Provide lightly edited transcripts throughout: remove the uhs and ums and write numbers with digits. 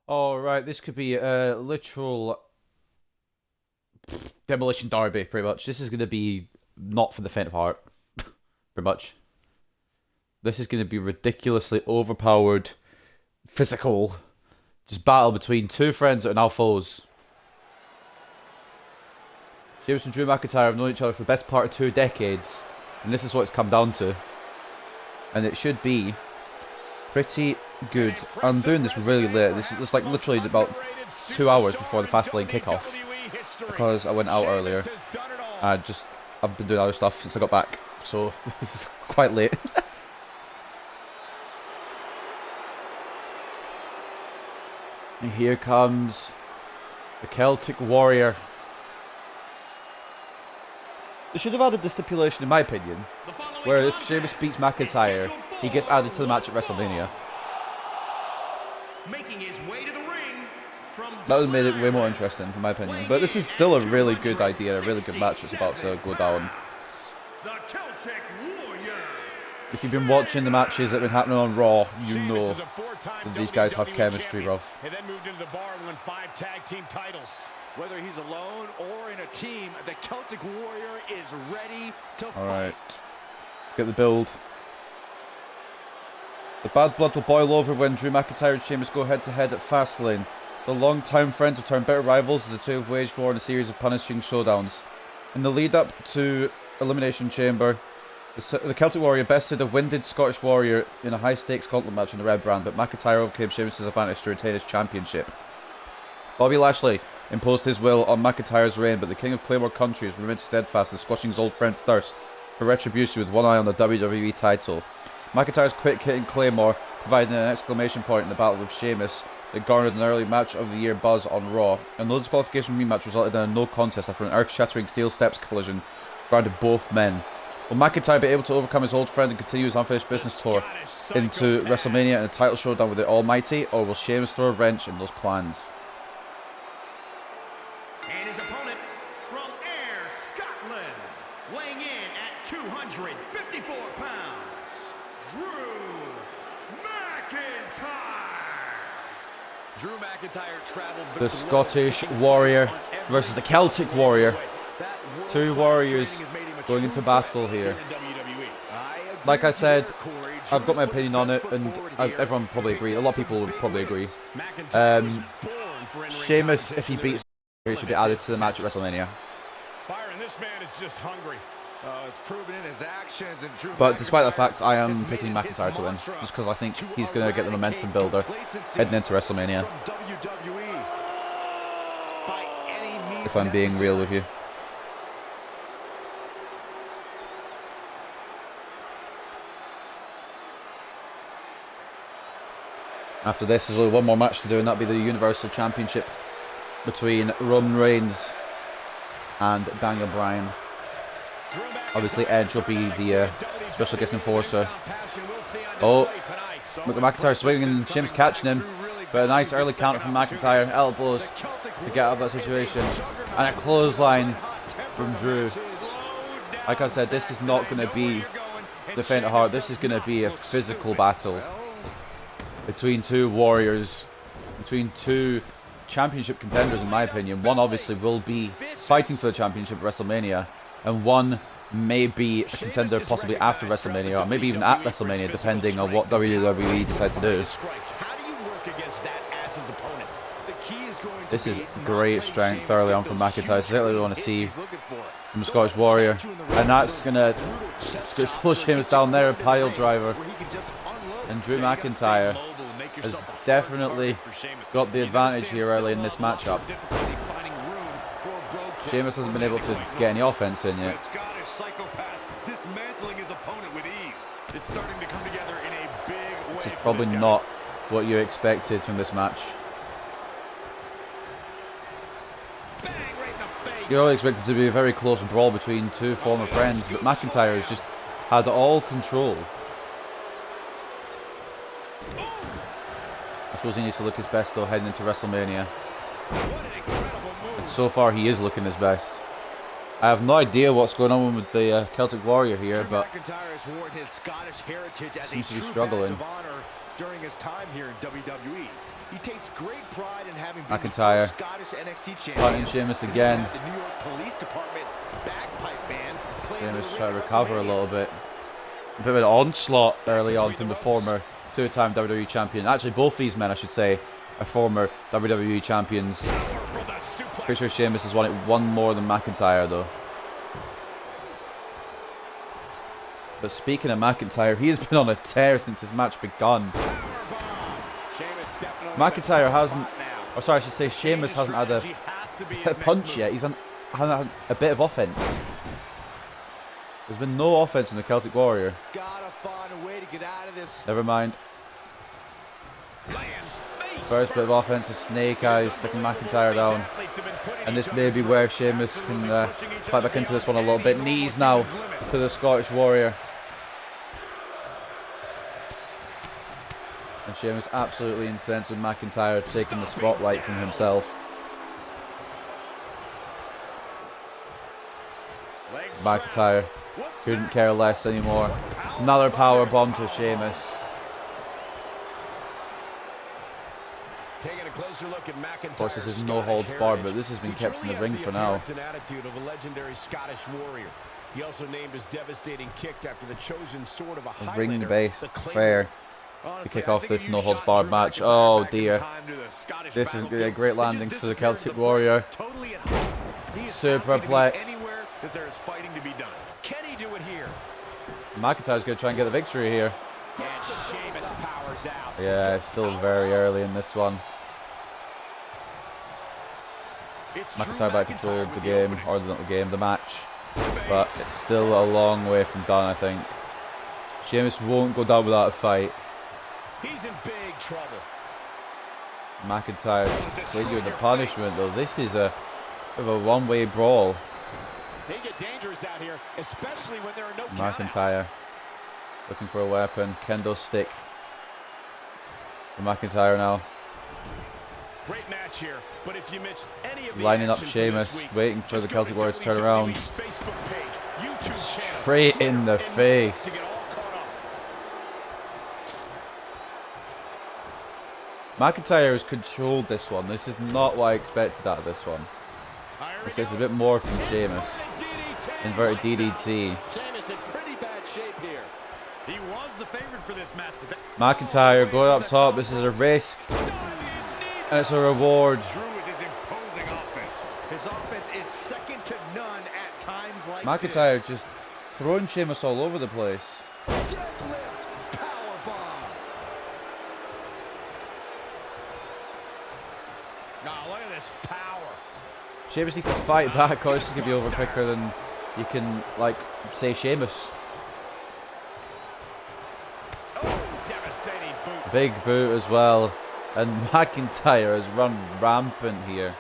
Alright, this could be a literal demolition derby, pretty much. This is going to be not for the faint of heart, pretty much. This is going to be ridiculously overpowered, physical, just battle between two friends that are now foes. Sheamus and Drew McIntyre have known each other for the best part of 2 decades, and this is what it's come down to. And it should be pretty good. I'm doing this really late. This is like literally about 2 hours before the Fastlane kickoff, because I went out earlier. I've been doing other stuff since I got back, so this is quite late. And here comes the Celtic Warrior. They should have added the stipulation, in my opinion, where if Sheamus beats McIntyre, he gets added to the match at WrestleMania. That would have made it way more interesting, in my opinion. But this is still a really good idea, a really good match that's about to go down. If you've been watching the matches that have been happening on Raw, you know that these guys have chemistry, bruv. And then moved into the bar and won 5 tag team titles. Whether he's alone or in a team, the Celtic Warrior is ready to fight. Alright, let's get the build. The bad blood will boil over when Drew McIntyre and Sheamus go head-to-head at Fastlane. The long-time friends have turned bitter rivals as the two have waged war in a series of punishing showdowns. In the lead-up to Elimination Chamber, the Celtic Warrior bested a winded Scottish Warrior in a high-stakes gauntlet match on the Red Brand, but McIntyre overcame Sheamus' advantage to retain his championship. Bobby Lashley imposed his will on McIntyre's reign, but the King of Claymore Country has remained steadfast in squashing his old friend's thirst for retribution with one eye on the WWE title. McIntyre's quick hitting Claymore provided an exclamation point in the battle with Sheamus that garnered an early match of the year buzz on Raw. A no disqualification rematch resulted in a no contest after an earth-shattering steel steps collision grounded both men. Will McIntyre be able to overcome his old friend and continue his unfinished business tour into WrestleMania and a title showdown with the Almighty, or will Sheamus throw a wrench in those plans? And his opponent from Ayr, Scotland, weighing in at 254 pounds, Drew McIntyre. Drew McIntyre traveled The Scottish Warrior versus the Celtic Warrior. Two warriors going into battle here. Like I said, I've got my opinion on it, and everyone probably agrees. A lot of people would probably agree. Sheamus, if he beats, he should be added to the match at WrestleMania. Byron, this man is just hungry. It's proven in his actions, and Drew But despite the fact, I am picking McIntyre to win, just because I think he's going to get the momentum builder heading into WrestleMania. If I'm being real with you. After this, there's only one more match to do, and that'll be the Universal Championship between Roman Reigns and Daniel Bryan. Obviously, Edge will be the special guest enforcer. Oh, look at McIntyre swinging and Sheamus catching him. But a nice early counter from McIntyre, elbows to get out of that situation. And a clothesline from Drew. Like I said, this is not going to be the faint of heart. This is going to be a physical battle between two warriors, between two championship contenders, in my opinion. One obviously will be fighting for the championship at WrestleMania, and one may be a contender possibly after WrestleMania, or maybe even at WrestleMania, depending on what WWE decide to do. This is great strength early on from McIntyre. It's exactly what we want to see from the Scottish Warrior, and that's gonna slow Sheamus down there, a pile driver. And Drew McIntyre has definitely got the advantage here early in this matchup. Sheamus hasn't been able to get any offense in yet. Which is probably not what you expected from this match. You all expected to be a very close brawl between two former friends, but McIntyre has just had all control. I suppose he needs to look his best though heading into WrestleMania. And so far he is looking his best. I have no idea what's going on with the Celtic Warrior here, but seems to be struggling. during his time here in WWE. He takes great pride in having been McIntyre. the Scottish NXT champion. Punting Sheamus again. The New York Police Department bagpipe band. Sheamus trying to recover a little bit. A bit of an onslaught early on from the former two-time WWE champion. Actually, both these men, I should say, are former WWE champions. Pretty sure Sheamus has won it one more than McIntyre, though. But speaking of McIntyre, he has been on a tear since his match begun. McIntyre hasn't, or sorry, I should say Sheamus hasn't had a punch yet. He's had a bit of offense. There's been no offense in the Celtic Warrior. Never mind. First bit of offense is Snake Eyes, sticking McIntyre down. And this may be where Sheamus can fight back into this one a little bit. Knees now to the Scottish Warrior. And Sheamus absolutely incensed with McIntyre taking the spotlight from himself. McIntyre couldn't care less anymore. Another power bomb to Sheamus. Of course, this is no holds barred, but this has been kept in the ring for now. He also named his devastating kick after the chosen sword of a ring-based fair to kick off this no holds barred match. Oh dear. This is a great landing for the Celtic Warrior. Superplex. McIntyre's going to try and get the victory here. Yeah, it's still very early in this one. McIntyre back control of the game, or not the game, the match. But it's still a long way from done, I think. Sheamus won't go down without a fight. He's in big trouble. McIntyre just figured the punishment, though. This is a bit of a one-way brawl. They get dangerous out here, especially when there are no McIntyre looking for a weapon. Kendo stick for McIntyre now. Great match here, but if you miss any of the lining up action Sheamus, week, waiting for the Celtic Warrior to turn WWE's around. Facebook page, YouTube Straight in the face. to get all caught up. McIntyre has controlled this one. This is not what I expected out of this one. I expected a bit more from Sheamus. Inverted DDT. Sheamus in pretty bad shape here. He was the favorite for this match. McIntyre going up top. This is a risk. And it's a reward. Drew with his imposing offense. His offense is second to none at times like McIntyre this. just throwing Sheamus all over the place. Deadlift powerbomb. Now look at this power. Sheamus needs to fight back, or this is going to be over quicker than you can, like, say Sheamus. Oh, devastating boot. Big boot as well. And McIntyre has run rampant here.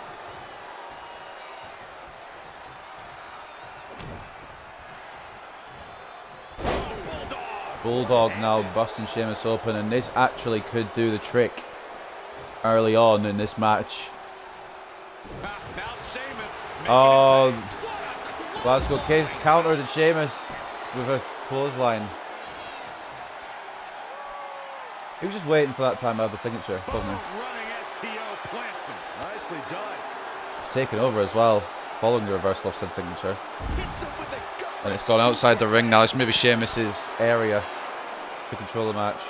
Bulldog now busting Sheamus open, and this actually could do the trick early on in this match. Oh, Glasgow Kiss countered Sheamus with a clothesline. He was just waiting for that time to have the signature, wasn't he? Nicely done. He's taken over as well, following the reversal of said signature. And it's gone outside the ring now. It's maybe Sheamus's area to control the match.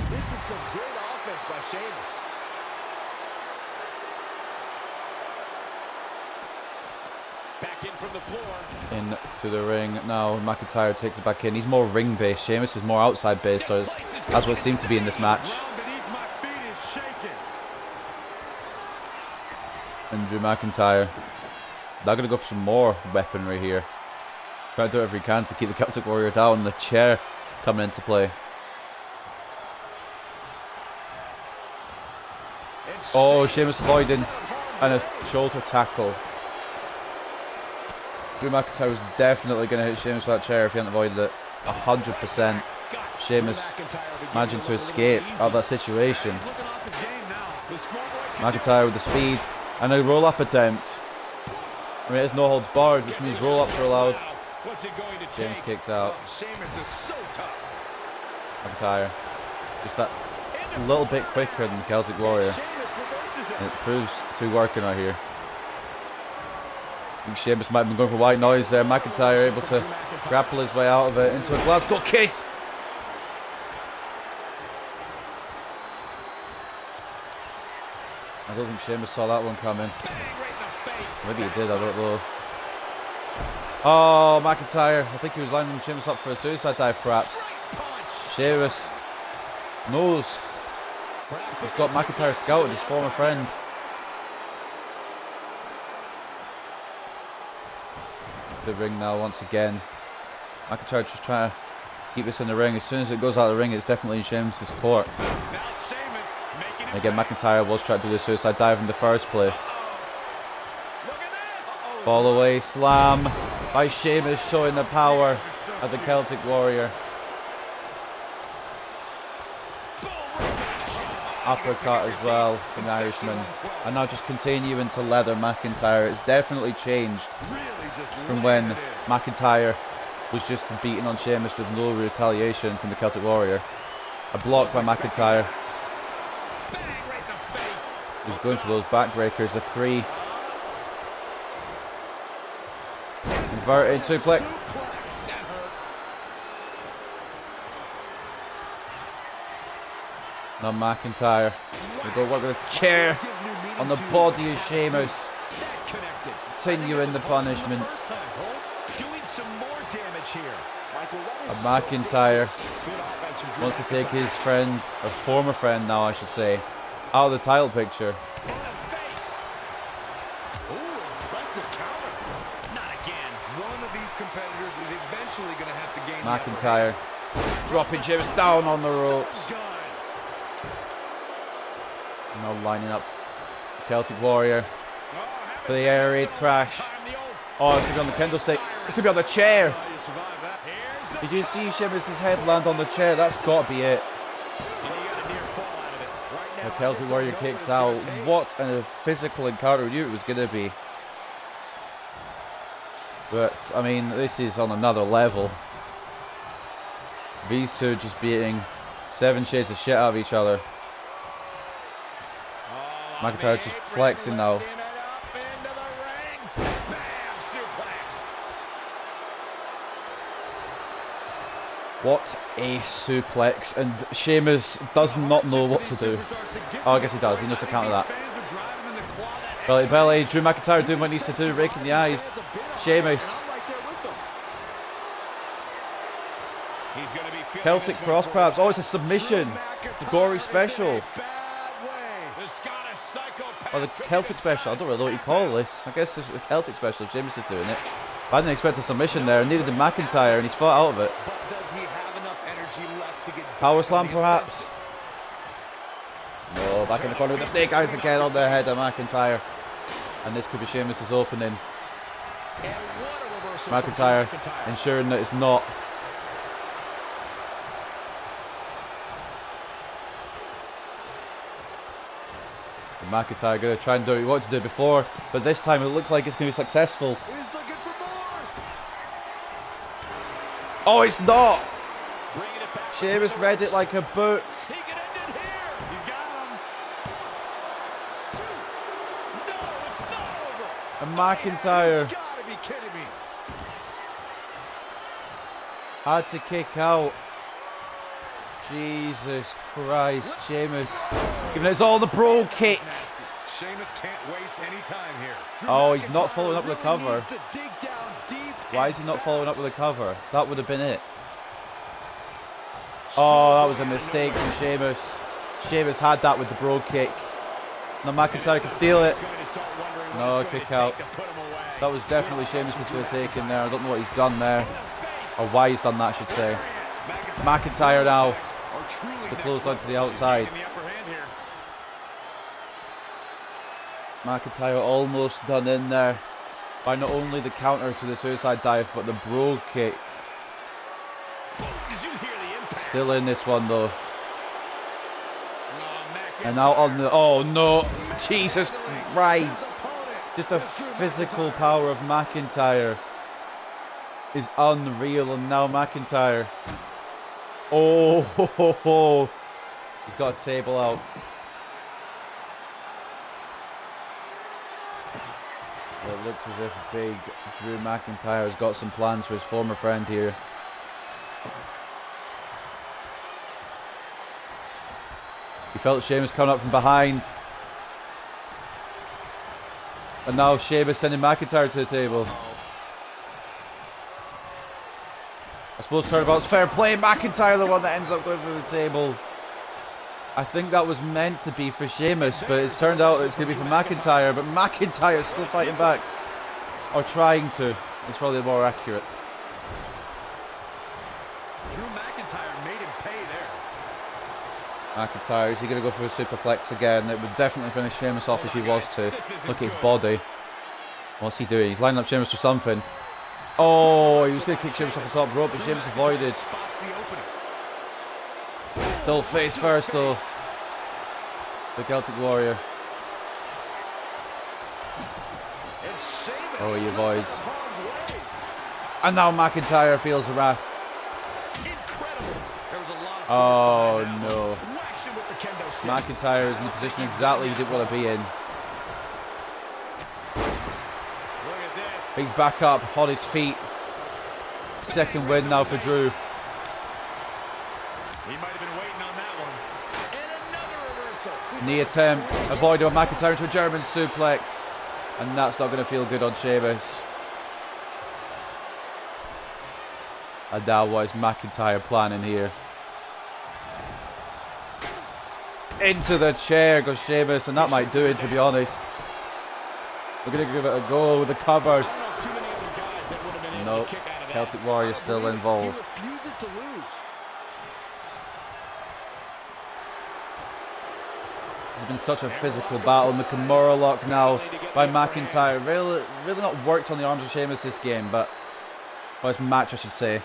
This is some great offense by Sheamus. Back in from the floor. Into the ring now. McIntyre takes it back in. He's more ring based. Sheamus is more outside based, so that's what it seems to be in this match. And Drew McIntyre, they're going to go for some more weaponry here. Try to do whatever he can to keep the Celtic Warrior down. The chair coming into play. Oh, Sheamus avoiding, and a shoulder tackle. Drew McIntyre was definitely going to hit Sheamus with that chair if he hadn't avoided it. 100%. Sheamus managing to escape out of that situation. McIntyre with the speed and a roll-up attempt. I mean, it's no holds barred, which means roll-ups are allowed. Sheamus kicks out. McIntyre. Just that little bit quicker than Celtic Warrior. And it proves to be working right here. I think Sheamus might have been going for white noise there. McIntyre able to grapple his way out of it into a Glasgow kiss. I don't think Sheamus saw that one coming. Maybe he did, I don't know. Oh, McIntyre. I think he was lining Sheamus up for a suicide dive, perhaps. Sheamus knows he's got McIntyre scouted, his former friend. The ring now once again. McIntyre just trying to keep this in the ring. As soon as it goes out of the ring, it's definitely in Sheamus' court. And again, McIntyre was trying to do the suicide dive in the first place. Fall away slam by Sheamus, showing the power of the Celtic Warrior. Uppercut as well from the Irishman. And now just continuing to leather McIntyre. It's definitely changed from when McIntyre was just beating on Sheamus with no retaliation from the Celtic Warrior. A block by McIntyre. He's going for those backbreakers. A 3. Inverted suplex. Now McIntyre will go work with a chair on the body of Sheamus. Continuing the punishment. And McIntyre wants to take his friend, or former friend now I should say, out of the title picture. McIntyre dropping Sheamus down on the ropes. Now lining up Celtic Warrior for the air raid crash. Oh, it's going to be on the kendo stick. It's going to be on the chair. Did you see Sheamus' head land on the chair? That's got to be it. The Celtic Warrior kicks out. What a physical encounter we knew it was going to be. But, I mean, this is on another level. These two just beating 7 shades of shit out of each other. McIntyre just flexing now. What a suplex. And Sheamus does not know what to do. Oh, I guess he does. He knows to counter that. Belly to belly. Drew McIntyre doing what he needs to do. Raking the eyes. Sheamus. Celtic cross perhaps. Oh, it's a submission. The gory special. Or the Celtic special. I don't really know what you call this. I guess it's the Celtic special if Sheamus is doing it. But I didn't expect a submission there. Neither did McIntyre, and he's fought out of it. Power slam perhaps. No, back in the corner with the snake eyes again on the head of McIntyre. And this could be Sheamus' opening. McIntyre ensuring that it's not. And McIntyre going to try and do what he wanted to do before, but this time it looks like it's going to be successful. Oh, it's not! Sheamus read it like a book. And McIntyre had to kick out. Jesus Christ, Sheamus giving us all the bro kick. Sheamus can't waste any time here. Oh, he's not following up with a cover. Why is he not following up with a cover? That would have been it. Oh, that was a mistake from Sheamus. Sheamus had that with the bro kick. Now McIntyre can steal it. No, kick out. That was definitely Sheamus' for the taking there. I don't know what he's done there. Or why he's done that, I should say. McIntyre now. The clothesline to the outside. McIntyre almost done in there by not only the counter to the suicide dive, but the bro kick. Still in this one though. And now on the... Oh no! Jesus Christ! Just the physical power of McIntyre is unreal, and now McIntyre Oh, ho, ho, ho. He's got a table out. It looks as if big Drew McIntyre has got some plans for his former friend here. He felt Sheamus coming up from behind. And now Sheamus sending McIntyre to the table. I suppose turnabout's fair play. McIntyre the one that ends up going for the table. I think that was meant to be for Sheamus, but it's turned out it's going to be for McIntyre. But McIntyre's still fighting back. Or trying to. It's probably more accurate. Drew McIntyre made him pay there. McIntyre, is he going to go for a superplex again? It would definitely finish Sheamus off if he was to. Look at his body. What's he doing? He's lining up Sheamus for something. Oh, he was going to kick Sheamus off the top rope, but Sheamus avoided. Still face first though. The Celtic Warrior. Oh, he avoids. And now McIntyre feels the wrath. Oh no. McIntyre is in the position exactly he didn't want to be in. He's back up on his feet. Second win now for Drew. He might have been waiting on that one. And another reversal. Knee attempt. Avoided by McIntyre into a German suplex. And that's not going to feel good on Sheamus. And now what is McIntyre planning here? Into the chair goes Sheamus, and that might do it, to be honest. We're going to give it a go with the cover. Nope. Celtic Warrior still involved. He refuses to lose. It's been such a physical battle. The Kimura lock now by McIntyre. Really not worked on the arms of Sheamus this game, but... Well, this match, I should say.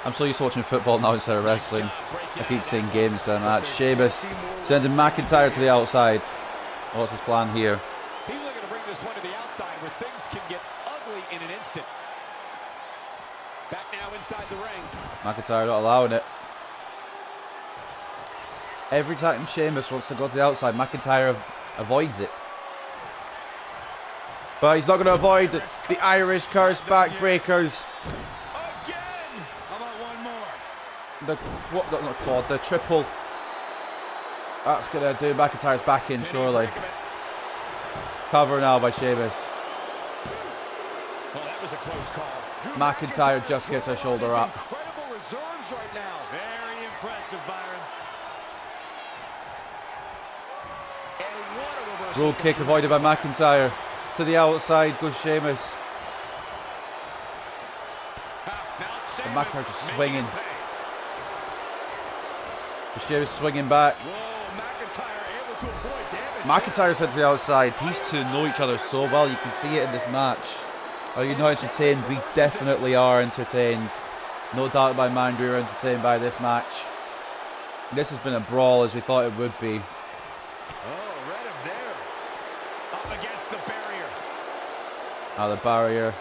I'm so used to watching football now instead of wrestling. I keep saying games instead of match. Sheamus sending McIntyre to the outside. What's his plan here? He's looking to bring this one to the outside where things can get ugly in an instant. Back now inside the ring. McIntyre not allowing it. Every time Sheamus wants to go to the outside, McIntyre avoids it. But he's not going to avoid the Irish curse backbreakers. Again! How about one more? Not quad, the triple. That's going to do McIntyre's back in, surely. Cover now by Sheamus. Well, that was a close call. McIntyre just gets her shoulder up. Incredible reserves right now. Very impressive, Byron. And what a reversal. Roll kick avoided by McIntyre. To the outside goes Sheamus. And McIntyre just swinging. Sheamus swinging back. McIntyre's head to the outside. These two know each other so well. You can see it in this match. Are you not entertained? We definitely are entertained. No doubt in my mind we were entertained by this match. This has been a brawl as we thought it would be. Oh, read him there. Up against the barrier. Now the barrier.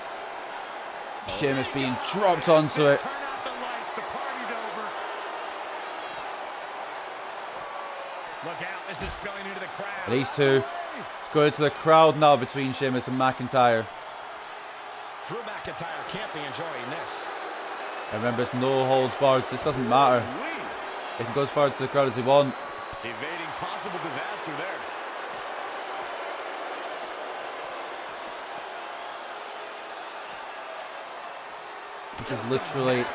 Sheamus being dropped onto it. Turn out the lights. The party's over. Look out. This is spilling into the crowd. These two. It's going to the crowd now between Sheamus and McIntyre. Drew McIntyre can't be enjoying this. And remember, it's no holds barred. This doesn't matter. He can go as far to the crowd as he wants. Evading possible disaster there. Which is literally,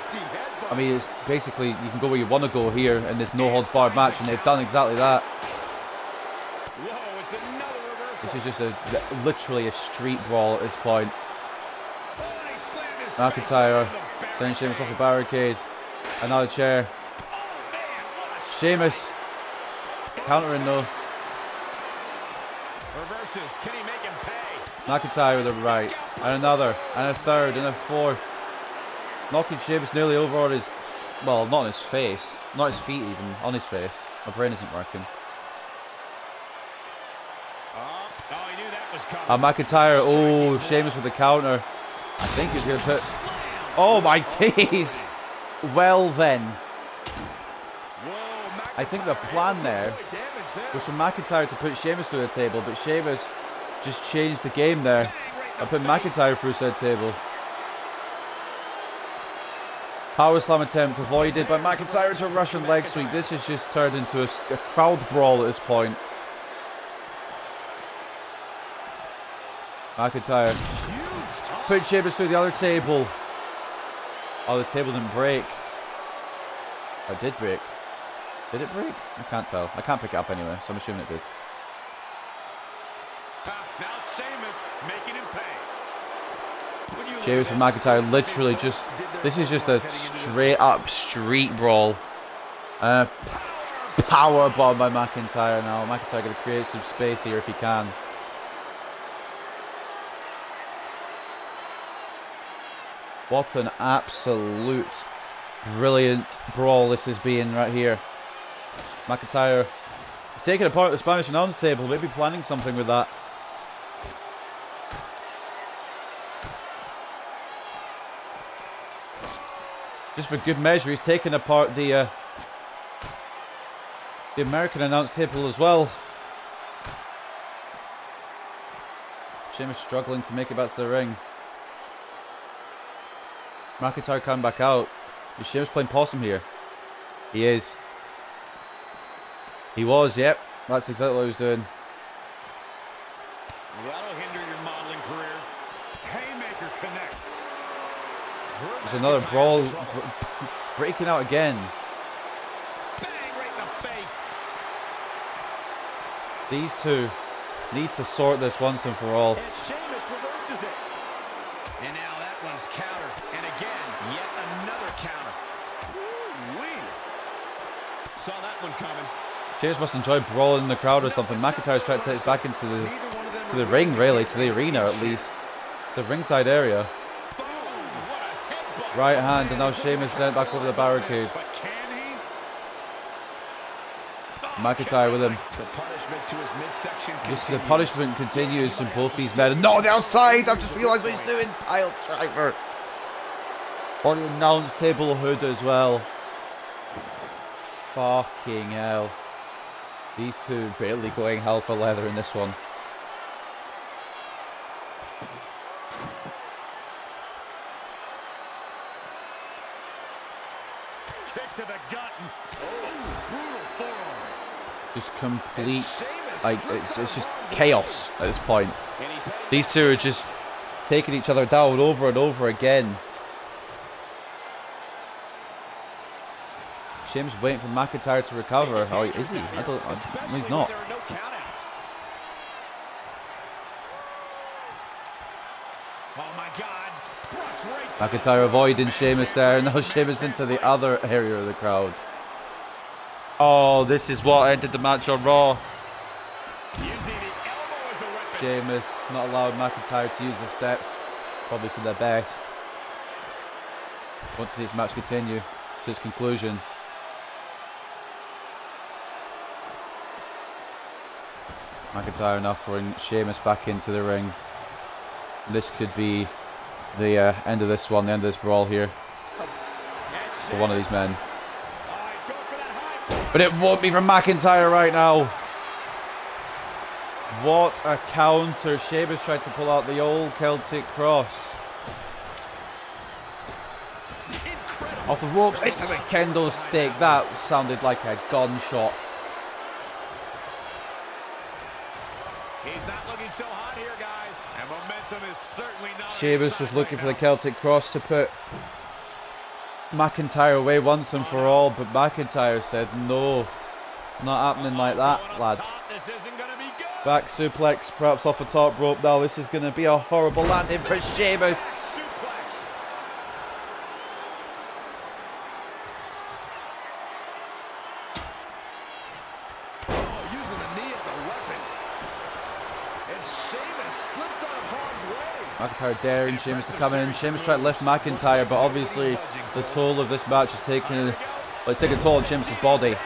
I mean, it's basically, you can go where you want to go here in this no holds barred match, and they've done exactly that. Whoa, it's another reversal. This is just literally a street brawl at this point. Oh, and he slammed his McIntyre face into the sending Sheamus off the barricade. barricade. Another chair. Oh, man, what a Sheamus countering though. reverses. Can he make him pay? McIntyre with a right. And another. And a third. And a fourth. Knocking Sheamus nearly over on his... Well, not on his face. Not his feet even. On his face. My brain isn't working. Oh, he knew that was coming. McIntyre. Oh, Sheamus with the counter. I think he's going to put... Oh my days! Well then. I think the plan there was for McIntyre to put Sheamus through the table, but Sheamus just changed the game there and put McIntyre through said table. Power slam attempt avoided by McIntyre to a Russian leg sweep. This has just turned into a crowd brawl at this point. McIntyre put Sheamus through the other table. Oh, the table didn't break. Or did break. Did it break? I can't tell. I can't pick it up anyway, so I'm assuming it did. Now Sheamus making him pay. Sheamus and McIntyre literally just... This is just a straight up street brawl. Power bomb by McIntyre now. McIntyre going to create some space here if he can. What an absolute brilliant brawl this is being right here. McIntyre is taking apart the Spanish announce table, maybe planning something with that. Just for good measure, he's taken apart the American announce table as well. Sheamus struggling to make it back to the ring. McIntyre coming back out. Is Sheamus playing possum here? He is. He was, yep. That's exactly what he was doing. That'll hinder your modeling career. Haymaker connects. There's another brawl breaking out again. Bang right in the face. These two need to sort this once and for all. And Sheamus reverses it. And now that one's countered. And again, yet another counter. Woo-wee. Saw that one coming. Sheamus must enjoy brawling in the crowd or something. McIntyre's trying to take us back into the ring, really, to the arena at least. The ringside area. Right hand, and now Sheamus sent back over the barricade. McIntyre with him. Just the punishment continues from both these men. No, the outside! I've just realised what he's doing. Pile driver. On the announce table hood as well. Fucking hell. These two really going hell for leather in this one. Kick to the gut. Oh, brutal forearm. Just complete, like, it's just chaos at this point. These two are just taking each other down over and over again. Sheamus waiting for McIntyre to recover. Oh, is he? No, he's not. McIntyre avoiding Sheamus there. Now Sheamus into the other area of the crowd. Oh, this is what ended the match on Raw. Sheamus not allowing McIntyre to use the steps. Probably for their best. Want to see this match continue to its conclusion. McIntyre now throwing Sheamus back into the ring. This could be the end of this one, the end of this brawl here. For one of these men. But it won't be from McIntyre right now. What a counter. Sheamus tried to pull out the old Celtic cross. Off the ropes into the kendo stick. That sounded like a gunshot. He's not looking so hot here, guys. And momentum is certainly not. Sheamus was looking for the Celtic cross to put McIntyre away once and for all, but McIntyre said no. It's not happening like that, lad. Back suplex, perhaps off the top rope. Now this is going to be a horrible landing for Sheamus. McIntyre daring Sheamus to come in. Sheamus tried to lift McIntyre, but obviously the toll of this match is taking, well, it's taking a toll on Sheamus' body.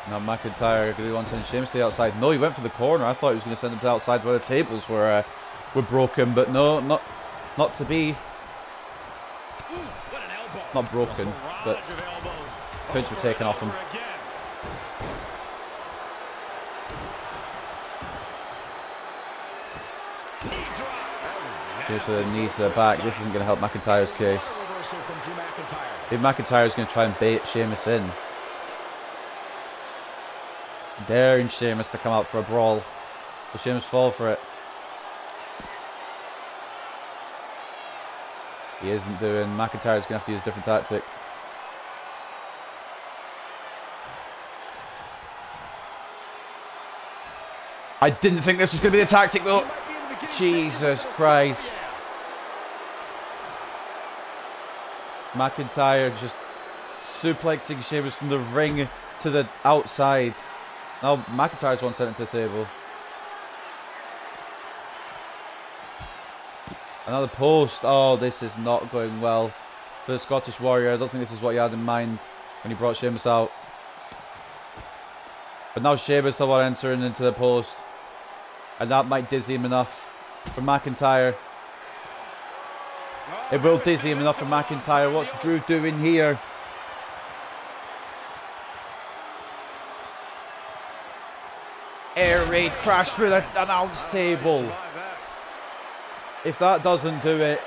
Now McIntyre, do he want to send Sheamus to the outside? No, he went for the corner. I thought he was going to send him to the outside where the tables were were broken, but no, not to be. Ooh, what an elbow. Not broken, but points were taken off him. Just a knee to the back. This isn't going to help McIntyre's case. If McIntyre's going to try and bait Sheamus in. Daring Sheamus to come out for a brawl. Will Sheamus fall for it? He isn't doing. McIntyre's going to have to use a different tactic. I didn't think this was going to be the tactic though. Jesus Christ. McIntyre just suplexing Sheamus from the ring to the outside. Now McIntyre's one sent it to the table. Another post. Oh, this is not going well for the Scottish Warrior. I don't think this is what he had in mind when he brought Sheamus out. But now Sheamus will want entering into the post. And that might dizzy him enough for McIntyre. It will dizzy him enough for McIntyre. What's Drew doing here? Air raid crash through the announce table. If that doesn't do it,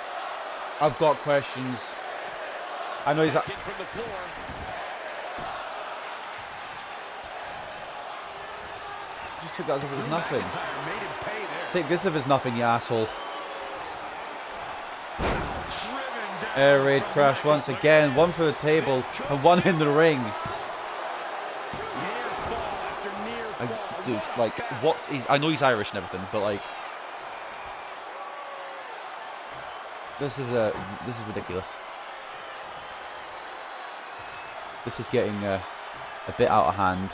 I've got questions. I know he's just took that as if it was nothing. Take this if it's nothing, you asshole. Air raid crash once again. One for the table and one in the ring. Dude, like, what is... I know he's Irish and everything, but like... This is ridiculous. This is getting a bit out of hand.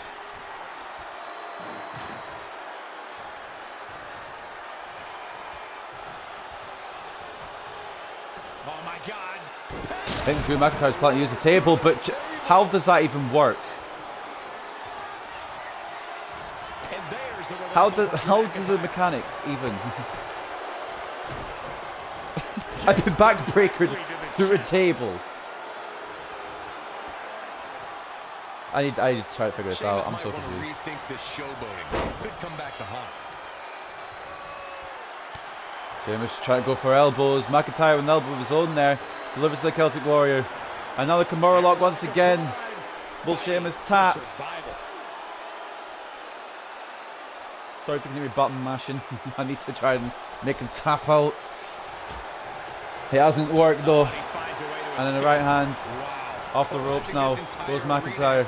Oh my God. I think Drew McIntyre's planning to use the table, but how does that even work? How do the mechanics even? I've been backbreakered through a table. I need to try to figure this out. I'm so confused. Rethink this showboating. Could come back to haunt. Sheamus trying to go for elbows. McIntyre with an elbow of his own there. Delivers to the Celtic Warrior. Another Kimura lock once again. Will Sheamus tap? Sorry if you can hear me button mashing. I need to try and make him tap out. It hasn't worked though. And then the right hand. Off the ropes now. Goes McIntyre.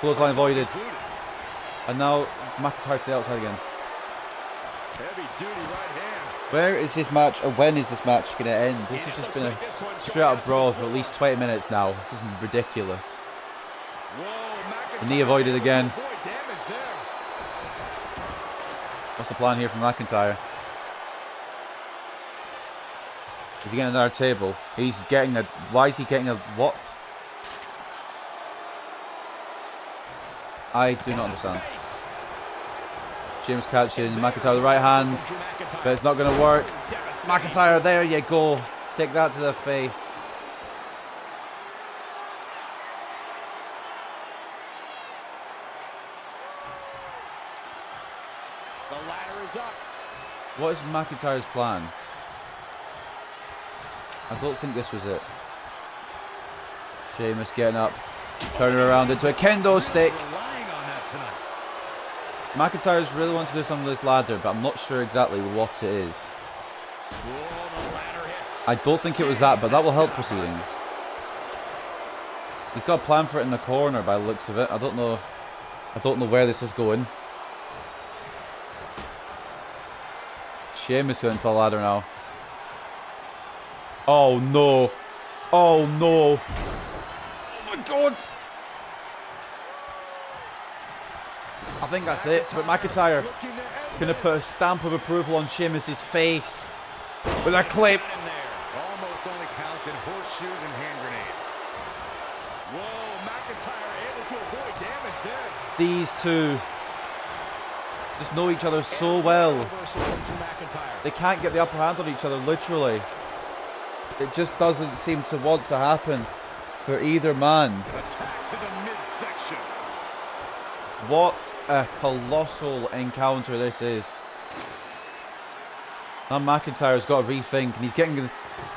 Clothesline avoided. And now McIntyre to the outside again. Where is this match, or when is this match going to end? This has just been a straight out brawl for at least 20 minutes now. This is ridiculous. The knee avoided again. What's the plan here from McIntyre? Is he getting another table? He's getting a... Why is he getting a what? I do not understand. Sheamus catching McIntyre with the right hand. But it's not going to work. McIntyre, there you go. Take that to the face. The ladder is up. What is McIntyre's plan? I don't think this was it. Sheamus getting up. Turning around into a kendo stick. McIntyre's really want to do something with this ladder, but I'm not sure exactly what it is. I don't think it was that, but that will help proceedings. He's got a plan for it in the corner by the looks of it. I don't know where this is going. Sheamus going to the ladder now. Oh no. Oh no. Oh my God. I think that's it. But McIntyre going to put a stamp of approval on Sheamus's face with a clip. Almost only counts in horseshoes and hand grenades. Whoa, McIntyre able to avoid damage there. These two just know each other so well. They can't get the upper hand on each other, literally. It just doesn't seem to want to happen for either man. Attack to the midsection. What a colossal encounter this is. Now McIntyre's got to rethink, and he's getting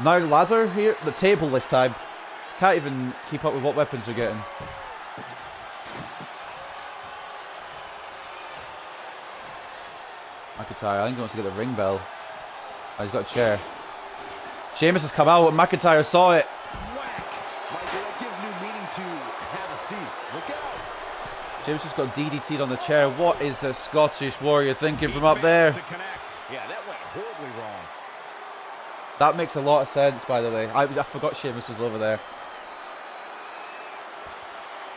now ladder here, the table this time. Can't even keep up with what weapons they're getting. McIntyre, I think he wants to get the ring bell. Oh, he's got a chair. Sheamus has come out, and McIntyre saw it. Whack. That gives new meaning to have a seat. Look out. Sheamus just got DDT'd on the chair. What is the Scottish Warrior thinking from up there? Yeah, that went horribly wrong. That makes a lot of sense, by the way. I forgot Sheamus was over there.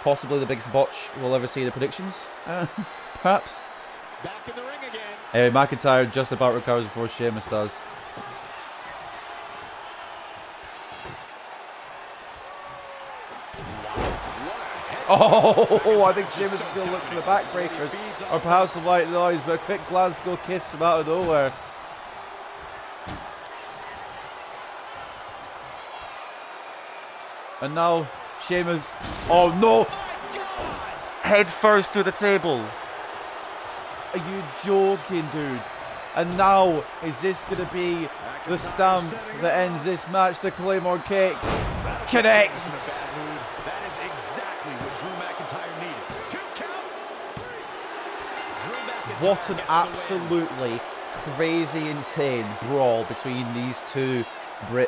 Possibly the biggest botch we'll ever see in the predictions. Perhaps. Back in the ring again. Anyway, McIntyre just about recovers before Sheamus does. Oh, I think Sheamus is going to look for the backbreakers. Or perhaps some white noise, but a quick Glasgow kiss from out of nowhere. And now, Sheamus. Oh no! Head first to the table. Are you joking, dude? And now, is this going to be the stamp that ends this match? The Claymore Kick connects. That is exactly what Drew McIntyre needed. 2 count. What an absolutely crazy, insane brawl between these two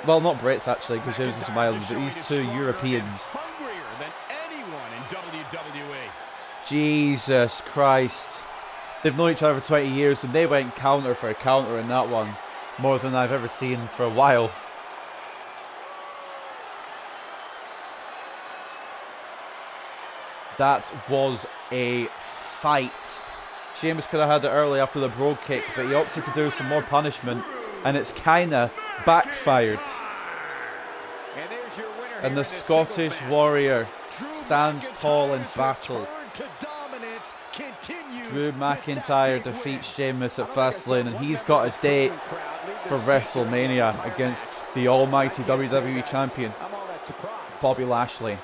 well, not Brits actually, because Sheamus is from Ireland, but these two Europeans. Hungrier than anyone in WWE. Jesus Christ. They've known each other for 20 years, and they went counter for a counter in that one. More than I've ever seen for a while. That was a fight. Sheamus could have had it early after the brogue kick, but he opted to do some more punishment, and it's kinda backfired. And the Scottish Warrior stands tall in battle. Drew McIntyre defeats Sheamus at Fastlane, and he's got a date for WrestleMania against the almighty WWE Champion, Bobby Lashley.